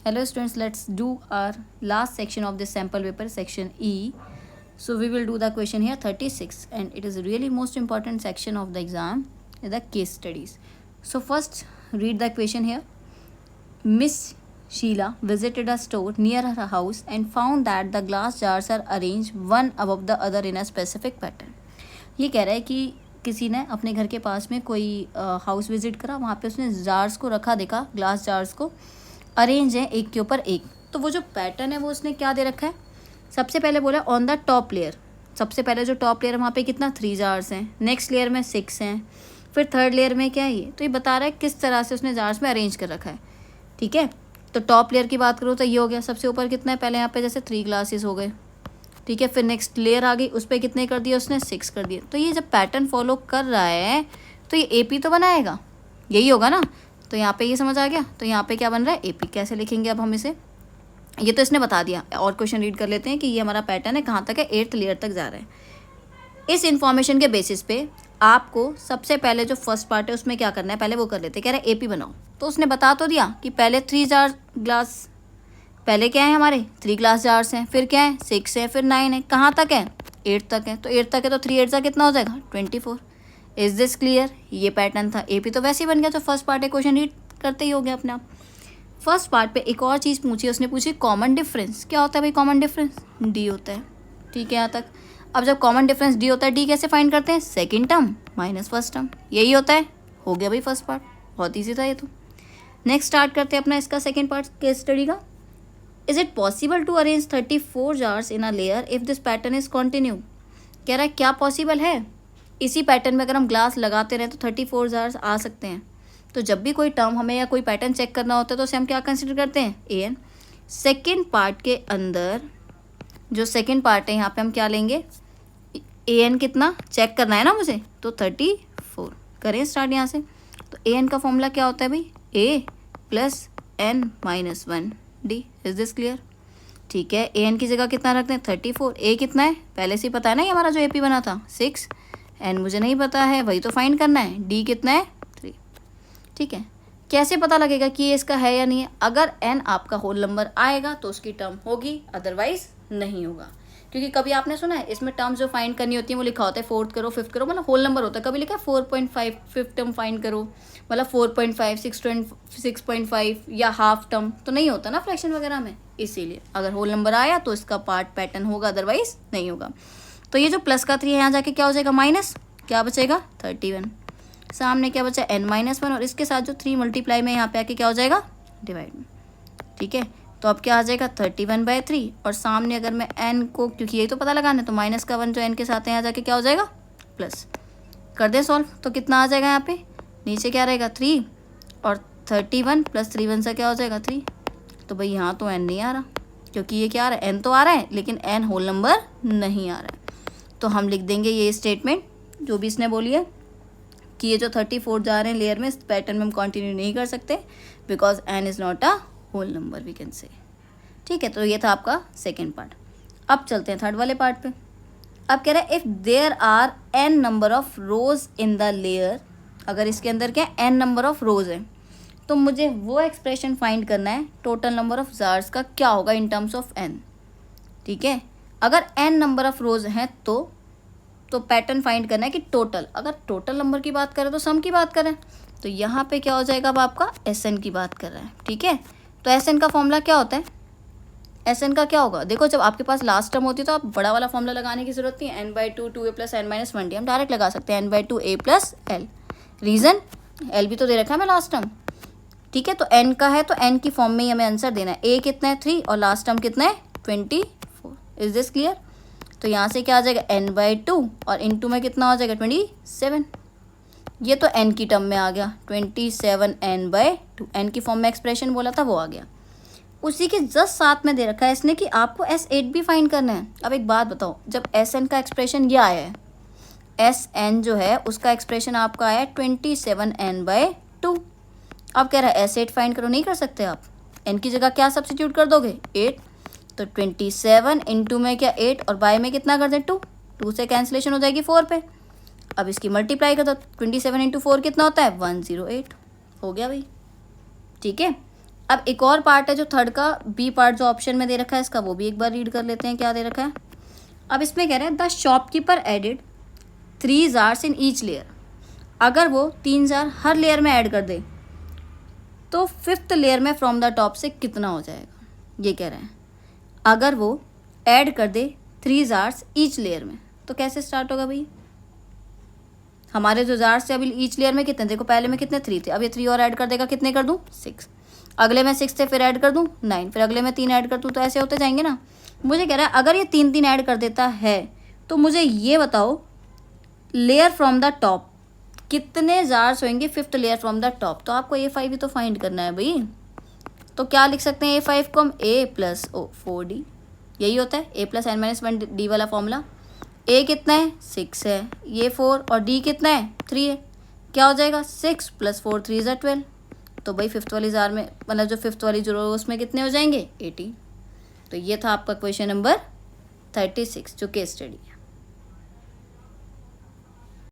Hello students, let's do our last section of this sample paper, section E. So we will do the question here 36, and it is really most important section of the exam, the case studies. So first read the question here. Miss Sheila visited a store near her house and found that the glass jars are arranged one above the other in a specific pattern. ये कह रहा है कि किसी ने अपने घर के पास में कोई हाउस विजिट करा, वहाँ पे उसने जार्स को रखा, देखा ग्लास जार्स को अरेंज है एक के ऊपर एक। तो वो जो पैटर्न है वो उसने क्या दे रखा है, सबसे पहले बोला ऑन द टॉप लेयर, सबसे पहले जो टॉप लेयर है वहाँ पे कितना 3 जार्स हैं, नेक्स्ट लेयर में 6 हैं, फिर थर्ड लेयर में क्या है ये, तो ये बता रहा है किस तरह से उसने जार्स में अरेंज कर रखा है। ठीक है, तो टॉप लेयर की बात करूँ तो ये हो गया, सबसे ऊपर कितना है, पहले यहाँ पे जैसे 3 ग्लासेस हो गए। ठीक है, फिर नेक्स्ट लेयर आ गई, उस पर कितने कर दिए उसने, 6 कर दिए। तो ये जब पैटर्न फॉलो कर रहा है तो ये एपी तो बनाएगा, यही होगा ना। तो यहाँ पे ये समझ आ गया, तो यहाँ पे क्या बन रहा है, एपी। कैसे लिखेंगे अब हम इसे, ये तो इसने बता दिया। और क्वेश्चन रीड कर लेते हैं कि ये हमारा पैटर्न है, कहाँ तक है, 8th लेयर तक जा रहा है। इस इन्फॉर्मेशन के बेसिस पे आपको सबसे पहले जो फर्स्ट पार्ट है उसमें क्या करना है, पहले वो कर लेते हैं। कह रहे एपी बनाओ, तो उसने बता तो दिया कि पहले 3 जार ग्लास, पहले क्या है हमारे 3 ग्लास जार्स हैं, फिर क्या है 6 है, फिर 9 है, कहाँ तक है 8 तक है। तो 8 तक है तो 3 8 का कितना हो जाएगा 24। Is this clear. ये पैटर्न था, एपी तो वैसे ही बन गया जो फर्स्ट पार्ट है, क्वेश्चन रीड करते ही हो गया अपने आप। फर्स्ट पार्ट पे एक और चीज़ पूछी, उसने पूछी कॉमन डिफरेंस। क्या होता है भाई कॉमन डिफरेंस, डी होता है। ठीक है यहाँ तक। अब जब कॉमन डिफरेंस डी होता है, डी कैसे फाइंड करते हैं, second term minus first term, यही होता है। हो गया भाई फर्स्ट पार्ट, बहुत ईजी था ये तो। नेक्स्ट स्टार्ट करते हैं अपना इसका सेकेंड पार्ट केस स्टडी का। Is it possible to arrange 34 jars in a layer if this pattern is continue. कह रहा है क्या पॉसिबल है, इसी पैटर्न में अगर हम ग्लास लगाते रहें तो 34 जार्स आ सकते हैं। तो जब भी कोई टर्म हमें या कोई पैटर्न चेक करना होता है तो उसे हम क्या कंसिडर करते हैं, ए एन। सेकेंड पार्ट के अंदर जो सेकेंड पार्ट है यहाँ पे हम क्या लेंगे, ए एन कितना चेक करना है ना मुझे, तो 34 करें स्टार्ट यहाँ से। तो ए एन का फॉर्मूला क्या होता है भाई, A plus N minus 1 D. Is this clear. ठीक है, ए एन की जगह कितना रखते हैं 34, ए कितना है पहले से ही पता है ना, ये हमारा जो एपी बना था 6, एन मुझे नहीं पता है, वही तो फाइंड करना है, डी कितना है 3। ठीक है, कैसे पता लगेगा कि ये इसका है या नहीं है, अगर एन आपका होल नंबर आएगा तो उसकी टर्म होगी, अदरवाइज नहीं होगा। क्योंकि कभी आपने सुना है इसमें टर्म्स जो फाइंड करनी होती है वो लिखा होता है 4th करो 5th करो, मतलब होल नंबर होता है। कभी लिखा है 4.5 5th टर्म फाइंड करो, मतलब 4.5 6.5 या हाफ टर्म, तो नहीं होता ना फ्रैक्शन वगैरह में। इसीलिए अगर होल नंबर आया तो इसका पार्ट पैटर्न होगा, अदरवाइज नहीं होगा। तो ये जो प्लस का 3 है यहाँ जाके क्या हो जाएगा माइनस, क्या बचेगा 31, सामने क्या बचा n-1, और इसके साथ जो 3 मल्टीप्लाई में यहाँ पे आके क्या हो जाएगा डिवाइड में। ठीक है, तो अब क्या आ जाएगा 31/3, और सामने अगर मैं n को, क्योंकि यही तो पता लगाना है, तो माइनस का 1 जो n के साथ है यहाँ जाके क्या हो जाएगा प्लस। कर दे सॉल्व, तो कितना आ जाएगा यहाँ पे, नीचे क्या रहेगा 3, और 31 + 3 1 से क्या हो जाएगा 3। तो भाई यहाँ तो n नहीं आ रहा, क्योंकि ये क्या आ रहा है n तो आ रहा है लेकिन n होल नंबर नहीं आ रहा है। तो हम लिख देंगे ये स्टेटमेंट जो भी इसने बोली है कि ये जो 34 जा रहे हैं लेयर में, इस पैटर्न में हम कंटिन्यू नहीं कर सकते because n is not a whole number we can say. ठीक है, तो ये था आपका सेकेंड पार्ट। अब चलते हैं थर्ड वाले पार्ट पे। अब कह रहा है if there are n number of rows in the layer, अगर इसके अंदर क्या n नंबर ऑफ रोज है तो मुझे वो एक्सप्रेशन फाइंड करना है टोटल नंबर ऑफ जार्स का क्या होगा इन टर्म्स ऑफ n। ठीक है, अगर n नंबर ऑफ रोज हैं तो पैटर्न फाइंड करना है कि टोटल, अगर टोटल नंबर की बात करें तो सम की बात करें, तो यहाँ पे क्या हो जाएगा, अब आपका SN की बात कर रहा है। ठीक है, तो SN का फॉर्मूला क्या होता है, SN का क्या होगा, देखो जब आपके पास लास्ट टर्म होती है तो आप बड़ा वाला फॉर्मूला लगाने की जरूरत नहीं है, n/2 2a + n-1d, हम डायरेक्ट लगा सकते हैं n/2 a + l। Reason l भी तो दे रखा है मैं लास्ट टर्म। ठीक है, तो n का है तो n की फॉर्म में ही हमें आंसर देना है। a कितना है 3 और लास्ट टर्म कितना है 24। Is this clear. तो यहाँ से क्या आ जाएगा n/2 और इनटू में कितना हो जाएगा 27। ये तो n की टर्म में आ गया 27 n/2, n की फॉर्म में एक्सप्रेशन बोला था वो आ गया। उसी के जस्ट साथ में दे रखा है इसने कि आपको S8 भी फाइंड करना है। अब एक बात बताओ, जब SN का एक्सप्रेशन ये आया है, SN जो है उसका एक्सप्रेशन आपका आया है 27 n/2। अब कह रहा है S8 फाइंड करो, नहीं कर सकते आप, n की जगह क्या सब्स्टिट्यूट कर दोगे 8, तो 27 इंटू में क्या 8 और बाय में कितना कर दें 2, 2 से कैंसिलेशन हो जाएगी 4 पे। अब इसकी मल्टीप्लाई कर दो, 27 इंटू 4 कितना होता है 108, हो गया भाई। ठीक है, अब एक और पार्ट है जो थर्ड का, बी पार्ट जो ऑप्शन में दे रखा है इसका, वो भी एक बार रीड कर लेते हैं क्या दे रखा है। अब इसमें कह रहे हैं the shopkeeper added 3 jars in each layer. अगर वो 3 जार हर लेयर में ऐड कर दे तो 5th लेयर में फ्रॉम द टॉप से कितना हो जाएगा, ये कह रहे हैं। अगर वो ऐड कर दे 3 जार्स ईच लेयर में तो कैसे स्टार्ट होगा भाई। हमारे जो जार्स थे अभी ईच लेयर में कितने, देखो पहले में कितने 3 थे, अब ये 3 और ऐड कर देगा, कितने कर दूं 6, अगले में 6 थे फिर ऐड कर दूं 9, फिर अगले में 3 ऐड कर दूं, तो ऐसे होते जाएंगे ना। मुझे कह रहा है अगर ये 3 ऐड कर देता है तो मुझे ये बताओ लेयर फ्रॉम द टॉप कितने जार्स होंगे 5th layer from the top. तो आपको A5 भी तो फाइंड करना है भाई। तो क्या लिख सकते हैं A5 को हम A+4D, यही होता है A+n-1D वाला फॉर्मूला। A कितना है 6 है, ये 4 और D कितना है 3 है, क्या हो जाएगा 6 + 4 3 = 12। तो भाई 5th वाली जार में मतलब जो 5th वाली जो रो उसमें कितने हो जाएंगे 80। तो ये था आपका क्वेश्चन नंबर 36 जो केस स्टडी है।